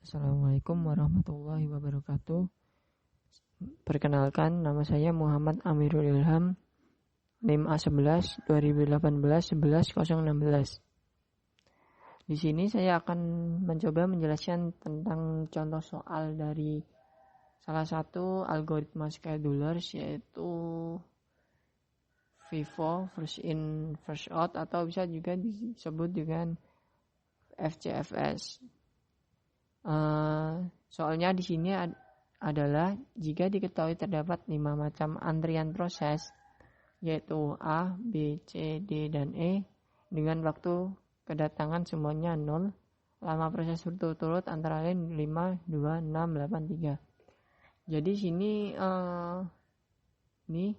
Assalamualaikum warahmatullahi wabarakatuh. Perkenalkan, nama saya Muhammad Amirul Ilham, NIM A11 2018 11 016. Di sini saya akan mencoba menjelaskan tentang contoh soal dari salah satu algoritma schedulers, yaitu FIFO, first in first out, atau bisa juga disebut dengan FCFS. Soalnya di sini adalah jika diketahui terdapat 5 macam antrian proses, yaitu A, B, C, D, dan E, dengan waktu kedatangan semuanya 0, lama proses berturut-turut antara lain 5, 2, 6, 8, 3. Jadi sini ini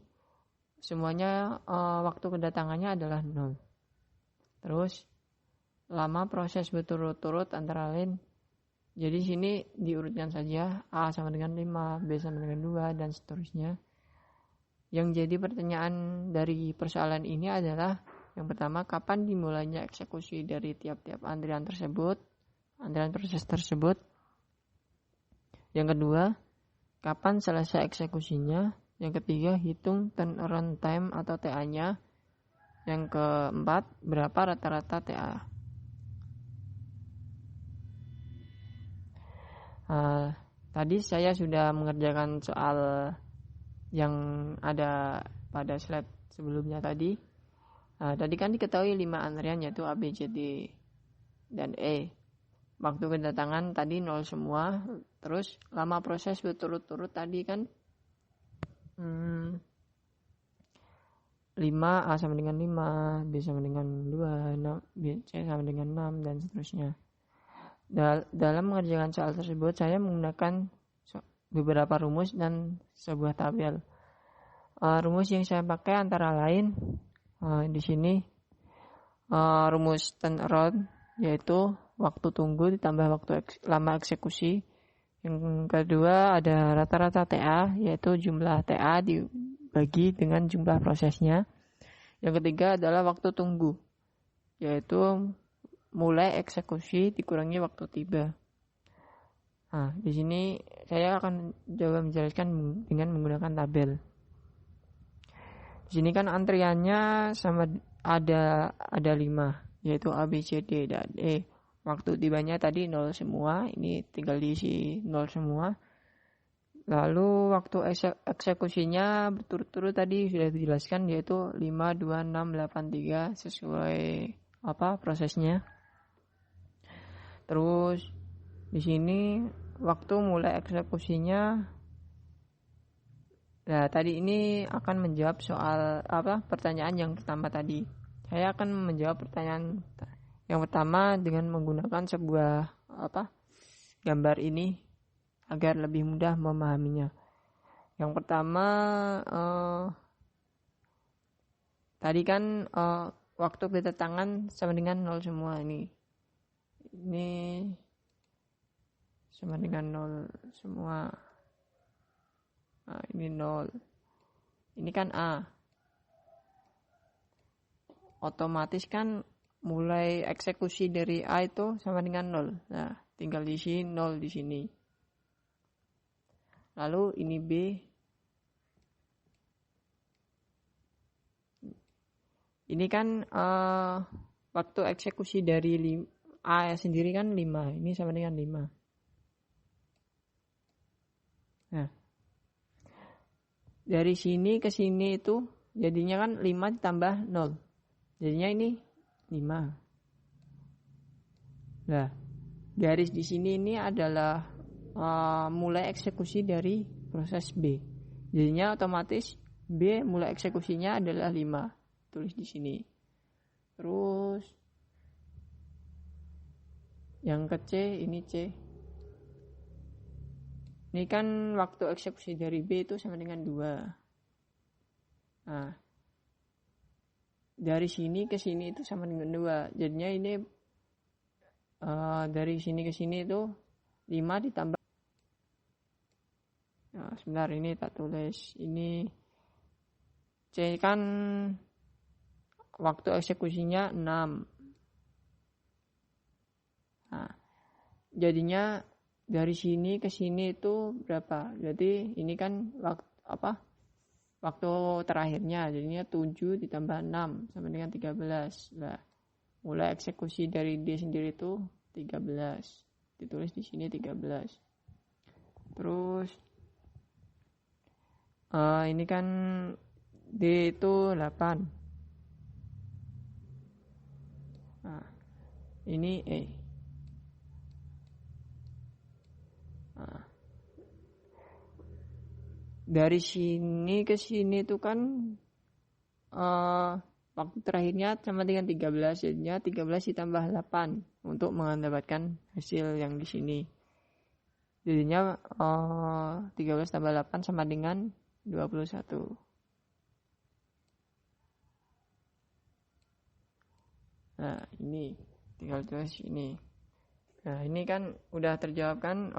semuanya waktu kedatangannya adalah 0. Terus lama proses berturut-turut antara lain, jadi sini diurutkan saja, A sama dengan 5, B sama dengan 2, dan seterusnya. Yang jadi pertanyaan dari persoalan ini adalah, yang pertama, kapan dimulainya eksekusi dari tiap-tiap antrian proses tersebut. Yang kedua, kapan selesai eksekusinya. Yang ketiga, hitung turnaround time atau TA-nya. Yang keempat, berapa rata-rata TA. Tadi saya sudah mengerjakan soal yang ada pada slide sebelumnya tadi. Tadi kan diketahui 5 antrian, yaitu A, B, C, D, dan E. Waktu kedatangan tadi 0 semua. Terus lama proses berturut-turut tadi kan 5, A sama dengan 5, B sama dengan 2, B, C sama dengan 6, dan seterusnya. Dalam mengerjakan soal tersebut, saya menggunakan beberapa rumus dan sebuah tabel. Rumus yang saya pakai antara lain di sini rumus turnaround, yaitu waktu tunggu ditambah waktu lama eksekusi. Yang kedua ada rata-rata TA, yaitu jumlah TA dibagi dengan jumlah prosesnya. Yang ketiga adalah waktu tunggu, yaitu mulai eksekusi dikurangi waktu tiba. Di sini saya akan coba menjelaskan dengan menggunakan tabel. Di sini kan antriannya sama ada 5, yaitu A, B, C, D, dan E. Waktu tibanya tadi 0 semua, ini tinggal diisi 0 semua. Lalu waktu eksekusinya berturut-turut tadi sudah dijelaskan, yaitu 5, 2, 6, 8, 3 sesuai prosesnya. Terus di sini waktu mulai eksekusinya. Nah, tadi ini akan menjawab soal pertanyaan yang pertama tadi. Saya akan menjawab pertanyaan yang pertama dengan menggunakan sebuah gambar ini agar lebih mudah memahaminya. Yang pertama tadi kan waktu kedatangan sama dengan 0 semua ini sama dengan 0 semua. Ini 0. Ini kan A. Otomatis kan mulai eksekusi dari A itu sama dengan 0. Nah, tinggal diisi 0 di sini. Lalu ini B. Ini kan waktu eksekusi dari A sendiri kan 5. Ini sama dengan 5. Nah, dari sini ke sini itu jadinya kan 5 ditambah 0. Jadinya ini 5. Nah, garis di sini ini adalah mulai eksekusi dari proses B. Jadinya otomatis B mulai eksekusinya adalah 5. Tulis di sini. Terus yang ke C, ini C. Ini kan waktu eksekusi dari B itu sama dengan 2. Nah, dari sini ke sini itu sama dengan 2. Jadinya ini dari sini ke sini itu 5 ditambah. Nah, sebentar, ini tak tulis. Ini C kan waktu eksekusinya 6. Nah, jadinya dari sini ke sini itu berapa? Jadi ini kan waktu terakhirnya, jadinya 7 ditambah 6 sama dengan 13. Nah, mulai eksekusi dari D sendiri itu 13. Ditulis di sini 13. Terus ini kan D itu 8. Nah, ini E. Nah, dari sini ke sini itu kan waktu terakhirnya sama dengan 13, jadinya 13 ditambah 8 untuk mendapatkan hasil yang di sini. Jadinya 13 tambah 8 sama dengan 21. Nah, ini tinggal tulis ini. Nah, ini kan udah terjawab kan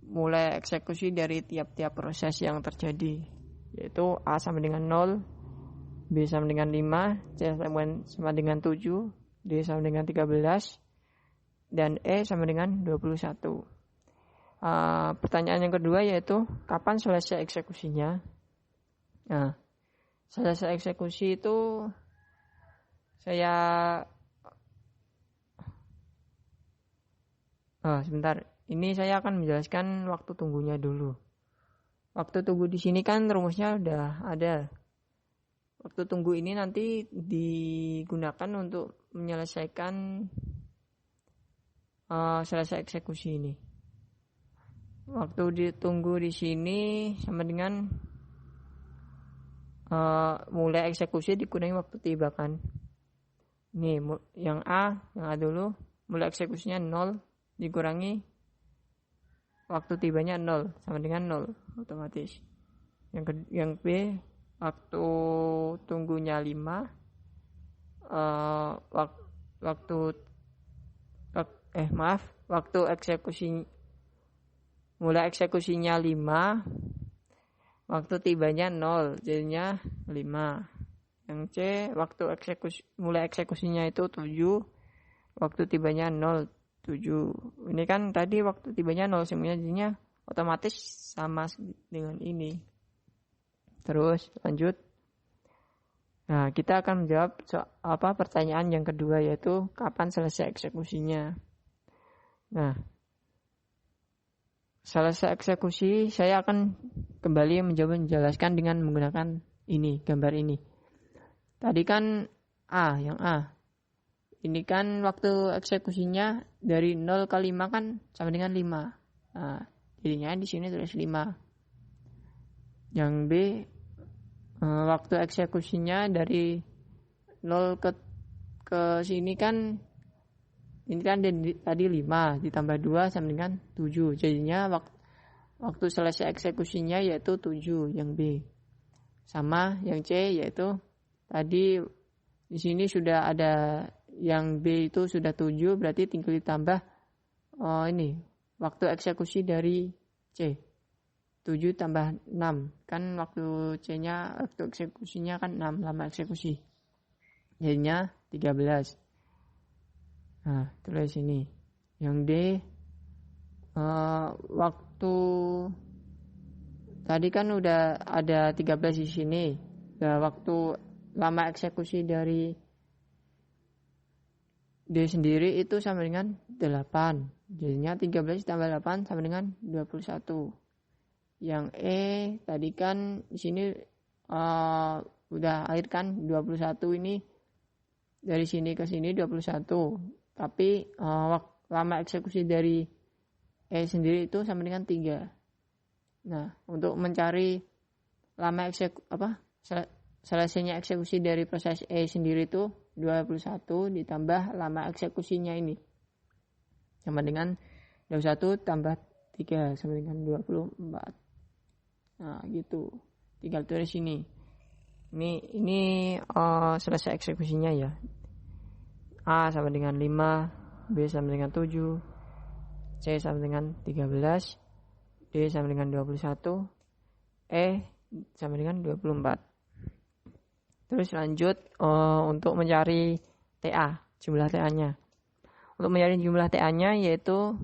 mulai eksekusi dari tiap-tiap proses yang terjadi, yaitu A sama dengan 0, B sama dengan 5, C sama dengan 7, D sama dengan 13, dan E sama dengan 21. Pertanyaan yang kedua yaitu kapan selesai eksekusinya? Nah, selesai eksekusi itu sebentar. Ini saya akan menjelaskan waktu tunggunya dulu. Waktu tunggu di sini kan rumusnya udah ada. Waktu tunggu ini nanti digunakan untuk menyelesaikan selesai eksekusi ini. Waktu ditunggu di sini sama dengan mulai eksekusi dikurangi waktu tiba kan. Nih, yang A dulu, mulai eksekusinya 0 dikurangi waktu tibanya 0 sama dengan 0 otomatis. Yang B, waktu tunggunya 5, waktu eksekusi mulai eksekusinya 5, waktu tibanya 0, jadinya 5. Yang C, waktu mulai eksekusinya itu 7, waktu tibanya 0, 7. Ini kan tadi waktu tibanya 0 semuanya, jadinya otomatis sama dengan ini. Terus lanjut. Nah, kita akan menjawab pertanyaan yang kedua, yaitu kapan selesai eksekusinya. Nah, selesai eksekusi saya akan kembali menjelaskan dengan menggunakan ini, gambar ini. Tadi kan yang A. Ini kan waktu eksekusinya dari 0 ke 5 kan sama dengan 5. Nah, jadinya di sini tulis 5. Yang B, waktu eksekusinya dari 0 ke sini kan, ini kan tadi 5 ditambah 2 sama dengan 7. Jadinya waktu selesai eksekusinya yaitu 7, yang B. Sama yang C, yaitu tadi di sini sudah ada yang B itu sudah 7, berarti tinggal ditambah ini waktu eksekusi dari C. 7 tambah 6, kan waktu C-nya, waktu eksekusinya kan 6, lama eksekusi. Jadinya 13. Nah, tulis ini. Yang D, waktu tadi kan udah ada 13 di sini. Nah, waktu lama eksekusi dari D sendiri itu sama dengan 8. Jadinya 13 tambah 8 sama dengan 21. Yang E tadi kan di sini udah akhir kan 21, ini dari sini ke sini 21. Tapi lama eksekusi dari E sendiri itu sama dengan 3. Nah, untuk mencari lama selesainya eksekusi dari proses E sendiri itu 21 ditambah lama eksekusinya ini sama dengan 21 tambah 3 sama dengan 24. Nah, gitu. Tinggal tulis sini. Ini selesai eksekusinya ya. A sama dengan 5, B sama dengan 7, C sama dengan 13, D sama dengan 21, E sama dengan 24. Terus lanjut untuk mencari TA, jumlah TA-nya. Untuk mencari jumlah TA-nya yaitu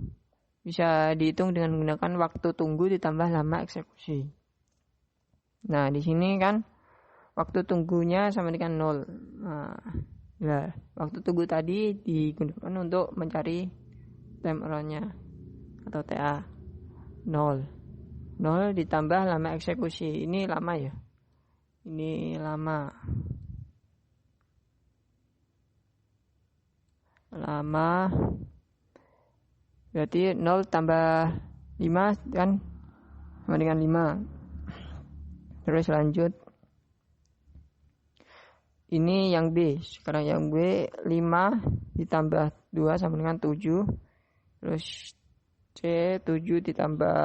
bisa dihitung dengan menggunakan waktu tunggu ditambah lama eksekusi. Nah, di sini kan waktu tunggunya sama dengan 0. Nah, waktu tunggu tadi digunakan untuk mencari time error-nya atau TA 0. 0 ditambah lama eksekusi. Ini lama ya. Ini lama. Berarti 0 tambah 5 kan sama dengan 5. Terus lanjut. Ini yang B. Sekarang yang B 5 ditambah 2 sama dengan 7. Terus C 7 ditambah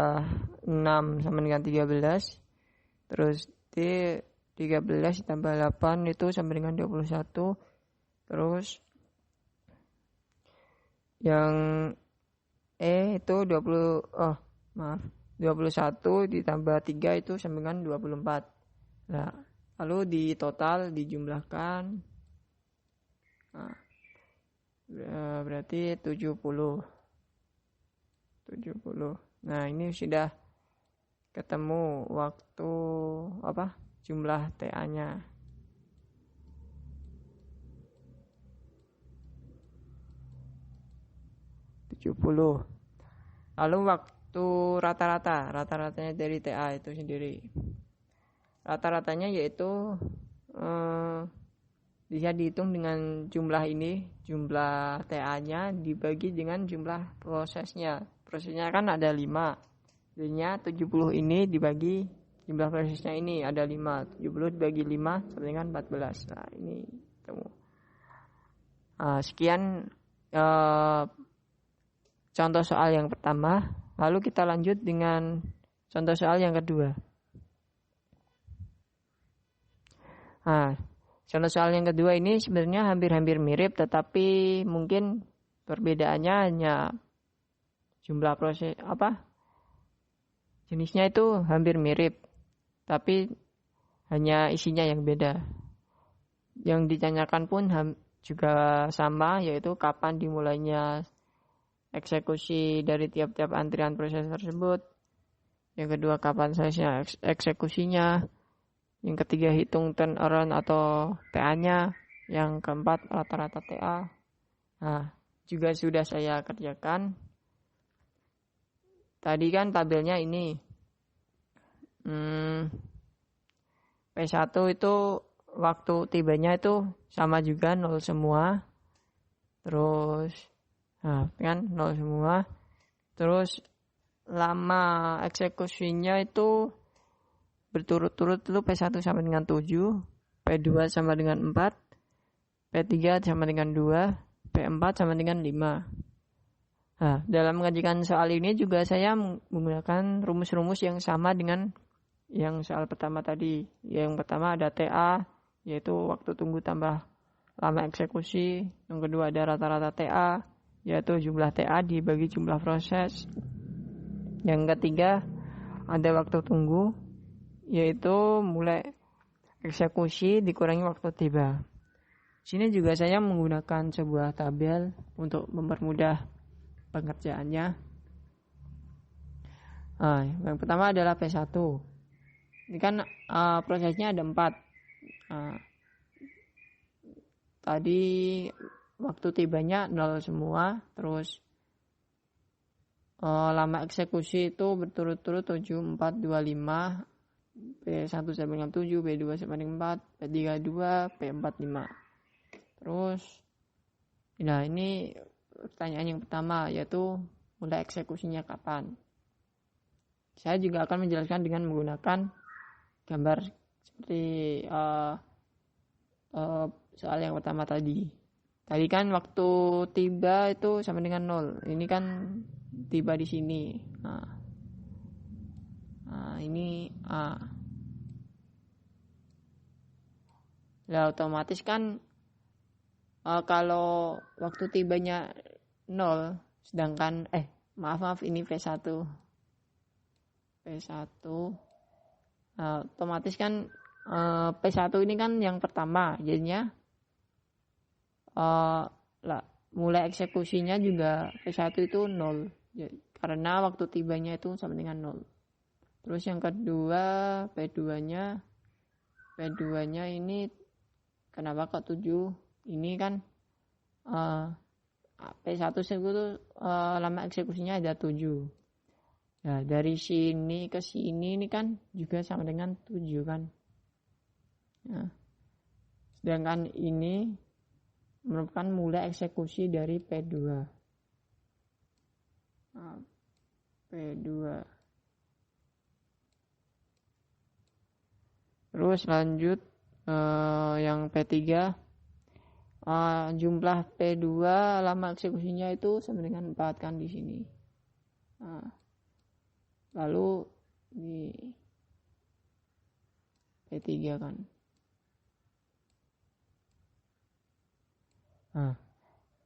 6 sama dengan 13. Terus D 13 ditambah 8 itu sama dengan 21. Terus yang E itu 21 ditambah 3 itu sama dengan 24. Nah, lalu di total dijumlahkan. Nah, berarti 70. Nah, ini sudah ketemu waktu jumlah TA-nya. Lalu waktu rata-ratanya dari TA itu sendiri. Rata-ratanya yaitu bisa dihitung dengan jumlah ini, jumlah TA-nya dibagi dengan jumlah prosesnya. Prosesnya kan ada 5. Jadinya 70 ini dibagi jumlah prosesnya ini ada 5. 70 dibagi 5 sama dengan 14. Nah, ini ketemu. Sekian contoh soal yang pertama. Lalu kita lanjut dengan contoh soal yang kedua. Contoh soal yang kedua ini sebenarnya hampir-hampir mirip, tetapi mungkin perbedaannya hanya jumlah proses jenisnya itu hampir mirip, tapi hanya isinya yang beda. Yang ditanyakan pun juga sama, yaitu kapan dimulainya eksekusi dari tiap-tiap antrian proses tersebut. Yang kedua, kapan selesai eksekusinya. Yang ketiga, hitung turnaround atau TA-nya. Yang keempat, rata-rata TA. Nah, juga sudah saya kerjakan. Tadi kan tabelnya ini. P1 itu waktu tibanya itu sama juga 0 semua. Terus kan 0 semua. Terus lama eksekusinya itu berturut-turut itu P1 sama dengan 7, P2 sama dengan 4, P3 sama dengan 2, P4 sama dengan 5. Dalam mengajukan soal ini juga saya menggunakan rumus-rumus yang sama dengan yang soal pertama tadi. Yang pertama ada TA, yaitu waktu tunggu tambah lama eksekusi. Yang kedua ada rata-rata TA, yaitu jumlah TA dibagi jumlah proses. Yang ketiga ada waktu tunggu, yaitu mulai eksekusi dikurangi waktu tiba. Sini juga saya menggunakan sebuah tabel untuk mempermudah pengerjaannya. Yang pertama adalah P1. Ini kan prosesnya ada 4. Tadi waktu tibanya 0 semua, terus lama eksekusi itu berturut-turut 7, 4, 2, 5, P1 sama dengan 7, P2 sama dengan 4, P3 2, P4 5. Terus, nah ini pertanyaan yang pertama, yaitu mulai eksekusinya kapan. Saya juga akan menjelaskan dengan menggunakan gambar seperti soal yang pertama tadi. Tadi kan waktu tiba itu sama dengan 0. Ini kan tiba di sini. Ini Nah, otomatis kan kalau waktu tibanya 0, sedangkan maaf ini P1. Otomatis kan P1 ini kan yang pertama, jadinya mulai eksekusinya juga P1 itu 0. Jadi, karena waktu tibanya itu sama dengan 0. Terus yang kedua P2-nya ini kenapa kok 7? Ini kan P1 itu lama eksekusinya ada 7. Nah, dari sini ke sini ini kan juga sama dengan 7 kan. Nah, sedangkan ini merupakan mulai eksekusi dari P2. Nah, P2. Terus lanjut yang P3. Jumlah P2 lama eksekusinya itu sama dengan 4 kan di sini. Nah, lalu di P3 kan. Nah,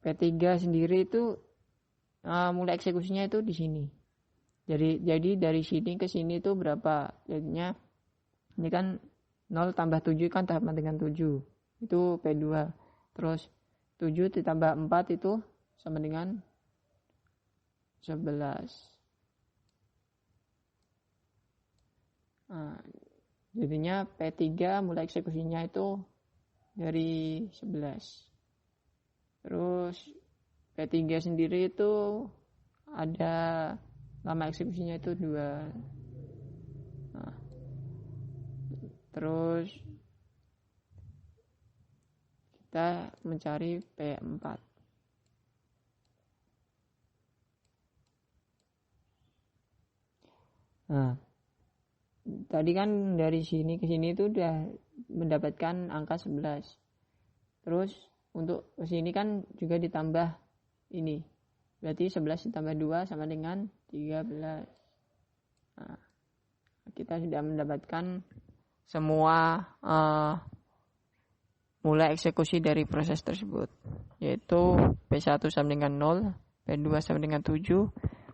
P3 sendiri itu mulai eksekusinya itu di sini. Jadi dari sini ke sini itu berapa? Jadinya ini kan 0 tambah 7 kan sama dengan 7. Itu P2. Terus 7 ditambah 4 itu sama dengan 11. Nah, jadinya P3 mulai eksekusinya itu dari 11. Terus P3 sendiri itu ada lama eksekusinya itu 2. Nah, terus kita mencari P4. Nah, tadi kan dari sini ke sini itu udah mendapatkan angka 11. Terus untuk ke sini kan juga ditambah ini. Berarti 11 ditambah 2 sama dengan 13. Nah, kita sudah mendapatkan semua mulai eksekusi dari proses tersebut, yaitu P1 sama dengan 0, P2 sama dengan 7,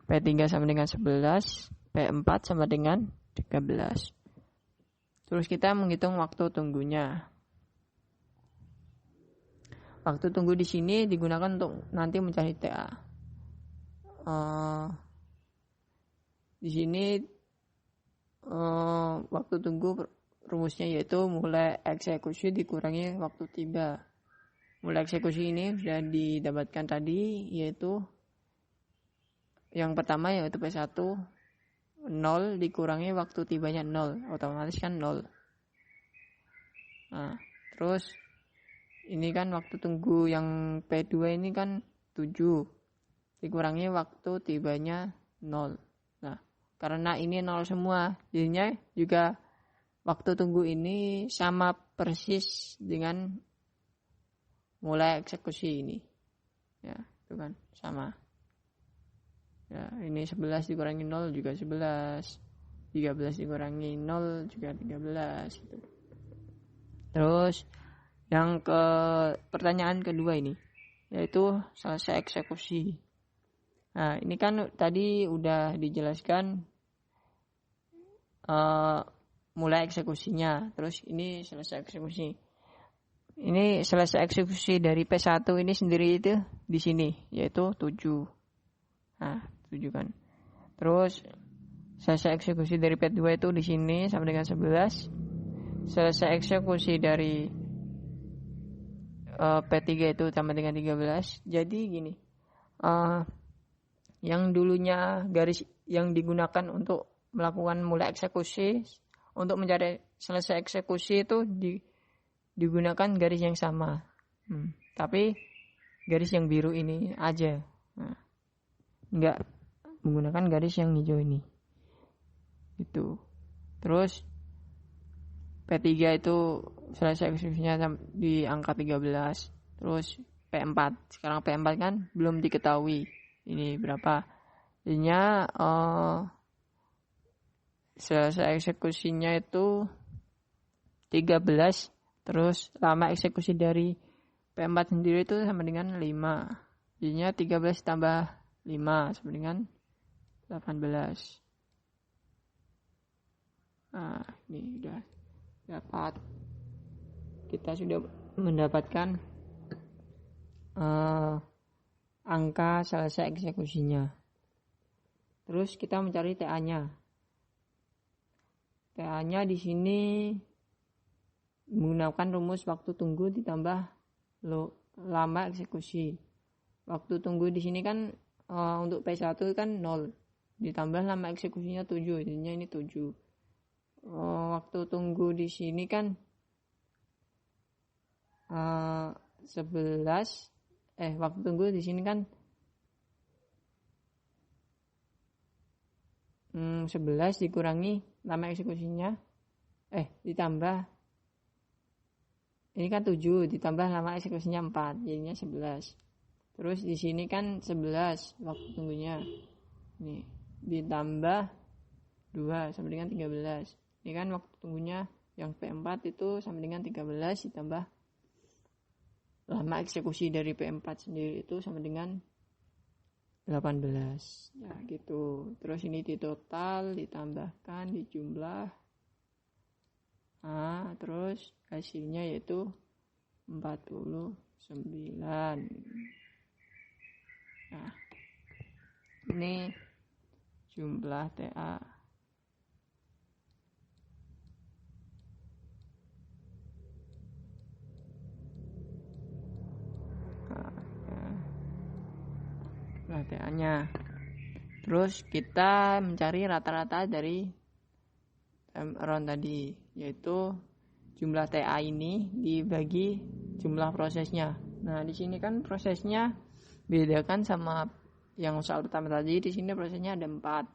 P3 sama dengan 11, P4 sama dengan 13. Terus kita menghitung waktu tunggunya. Waktu tunggu di sini digunakan untuk nanti mencari TA. Di sini waktu tunggu rumusnya yaitu mulai eksekusi dikurangi waktu tiba. Mulai eksekusi ini sudah didapatkan tadi, yaitu yang pertama yaitu P1 0 dikurangi waktu tibanya 0, otomatis kan 0. Nah, terus ini kan waktu tunggu yang P2 ini kan 7 dikurangi waktu tibanya 0. Nah, karena ini 0 semua, jadinya juga waktu tunggu ini sama persis dengan mulai eksekusi ini. Ya, itu kan sama. Ya, ini 11 dikurangi 0 juga 11. 13 dikurangi 0 juga 13 gitu. Terus yang ke pertanyaan kedua ini yaitu selesai eksekusi. Nah, ini kan tadi udah dijelaskan mulai eksekusinya. Terus ini selesai eksekusi. Ini selesai eksekusi dari P1 ini sendiri itu di sini yaitu 7. Nah, 7 kan. Terus selesai eksekusi dari P2 itu di sini sama dengan 11. Selesai eksekusi dari P3 itu sama dengan 13. Jadi gini. Yang dulunya garis yang digunakan untuk melakukan mulai eksekusi untuk mencari selesai eksekusi itu digunakan garis yang sama. Tapi garis yang biru ini aja. Nah, enggak menggunakan garis yang hijau ini. Itu. Terus P3 itu selesai eksekusinya di angka 13. Terus P4. Sekarang P4 kan belum diketahui ini berapa. Jadinya selesai eksekusinya itu 13. Terus lama eksekusi dari P4 sendiri itu sama dengan 5. Jadinya 13 tambah 5 sama dengan 18. Nah, ini udah dapat. Kita sudah mendapatkan angka selesai eksekusinya. Terus kita mencari TA-nya. TA-nya di sini menggunakan rumus waktu tunggu ditambah lama eksekusi. Waktu tunggu di sini kan untuk P1 kan 0, ditambah lama eksekusinya 7, jadinya ini 7. Waktu tunggu di sini kan 11. Waktu tunggu di sini kan 11 dikurangi lama eksekusinya ditambah ini kan 7 ditambah lama eksekusinya 4, jadinya 11. Terus di sini kan 11 waktu tunggunya. Nih, ditambah 2 sama dengan 13. Ini kan waktu tunggunya yang P4 itu sama dengan 13 ditambah lama eksekusi dari P4 sendiri itu sama dengan 18. Ya gitu. Terus ini ditotal, ditambahkan, dijumlah. Terus hasilnya yaitu 49. Nah, ini jumlah TA. TA-nya. Terus kita mencari rata-rata dari time around tadi, yaitu jumlah TA ini dibagi jumlah prosesnya. Nah, di sini kan prosesnya bedakan sama yang soal pertama tadi. Di sini prosesnya ada 4.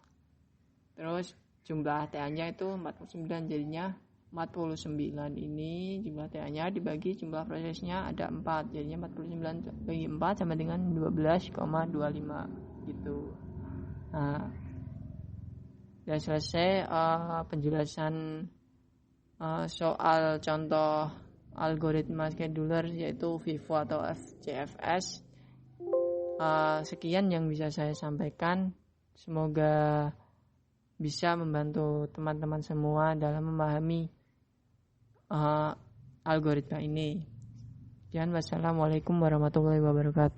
Terus jumlah TA-nya itu 49, jadinya 49 ini jumlah TA-nya dibagi jumlah prosesnya ada 4, jadinya 49 bagi 4 sama dengan 12,25 gitu. Nah, sudah selesai penjelasan soal contoh algoritma scheduler yaitu FIFO atau FCFS. Sekian yang bisa saya sampaikan. Semoga bisa membantu teman-teman semua dalam memahami algoritma ini. Wassalamualaikum warahmatullahi wabarakatuh.